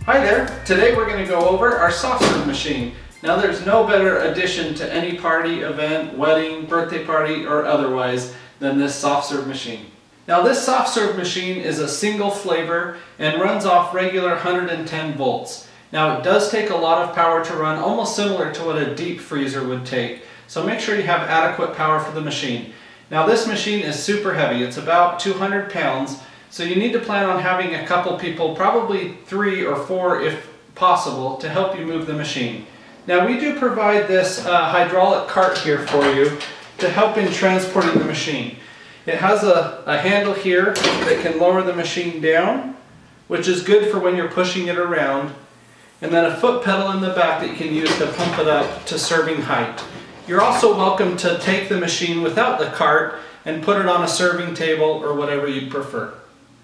Hi there! Today we're going to go over our soft serve machine. Now there's no better addition to any party, event, wedding, birthday party, or otherwise than this soft serve machine. Now this soft serve machine is a single flavor and runs off regular 110 volts. Now it does take a lot of power to run, almost similar to what a deep freezer would take. So make sure you have adequate power for the machine. Now this machine is super heavy. It's about 200 pounds. So you need to plan on having a couple people, probably 3 or 4 if possible, to help you move the machine. Now we do provide this hydraulic cart here for you to help in transporting the machine. It has a handle here that can lower the machine down, which is good for when you're pushing it around, and then a foot pedal in the back that you can use to pump it up to serving height. You're also welcome to take the machine without the cart and put it on a serving table or whatever you prefer.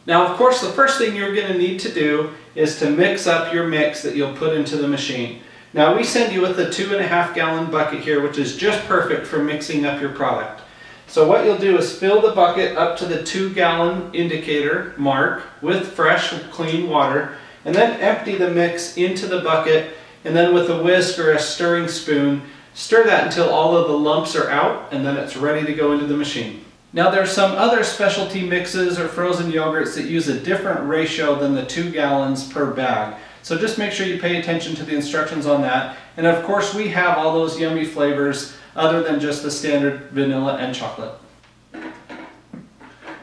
Now of course the first thing you're going to need to do is to mix up your mix that you'll put into the machine. Now we send you with a 2.5 gallon bucket here, which is just perfect for mixing up your product. So what you'll do is fill the bucket up to the 2 gallon indicator mark with fresh clean water, and then empty the mix into the bucket, and then with a whisk or a stirring spoon stir that until all of the lumps are out, and then it's ready to go into the machine. Now there's some other specialty mixes or frozen yogurts that use a different ratio than the 2 gallons per bag. So just make sure you pay attention to the instructions on that. And of course we have all those yummy flavors other than just the standard vanilla and chocolate.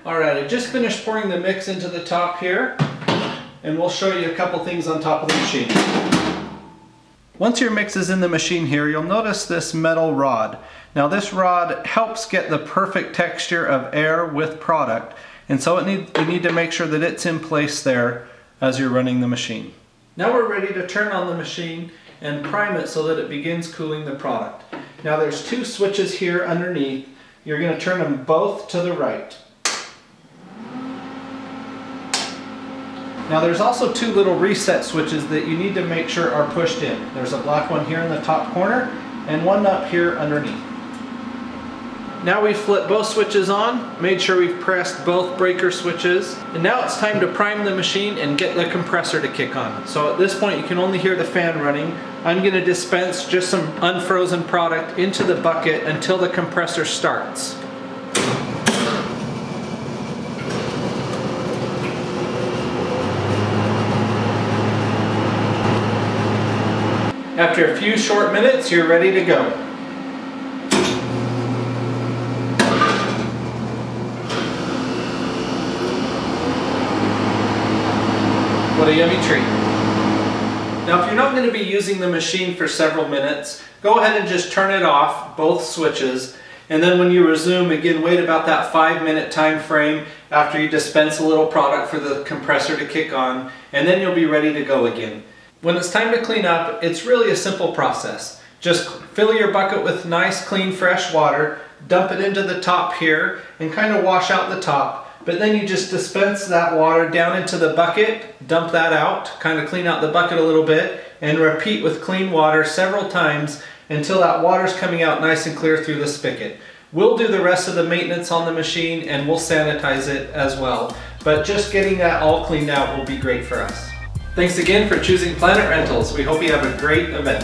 Alright, I just finished pouring the mix into the top here, and we'll show you a couple things on top of the machine. Once your mix is in the machine here, you'll notice this metal rod. Now this rod helps get the perfect texture of air with product, and so you need to make sure that it's in place there as you're running the machine. Now we're ready to turn on the machine and prime it so that it begins cooling the product. Now there's 2 switches here underneath. You're going to turn them both to the right. Now there's also 2 little reset switches that you need to make sure are pushed in. There's a black one here in the top corner and one up here underneath. Now we've flipped both switches on, made sure we've pressed both breaker switches, and now it's time to prime the machine and get the compressor to kick on. So at this point you can only hear the fan running. I'm going to dispense just some unfrozen product into the bucket until the compressor starts. After a few short minutes, you're ready to go. What a yummy treat. Now if you're not going to be using the machine for several minutes, go ahead and just turn it off, both switches, and then when you resume, again, wait about that 5-minute time frame after you dispense a little product for the compressor to kick on, and then you'll be ready to go again. When it's time to clean up, it's really a simple process. Just fill your bucket with nice, clean, fresh water, dump it into the top here, and kind of wash out the top. But then you just dispense that water down into the bucket, dump that out, kind of clean out the bucket a little bit, and repeat with clean water several times until that water's coming out nice and clear through the spigot. We'll do the rest of the maintenance on the machine and we'll sanitize it as well. But just getting that all cleaned out will be great for us. Thanks again for choosing Planet Rentals. We hope you have a great event.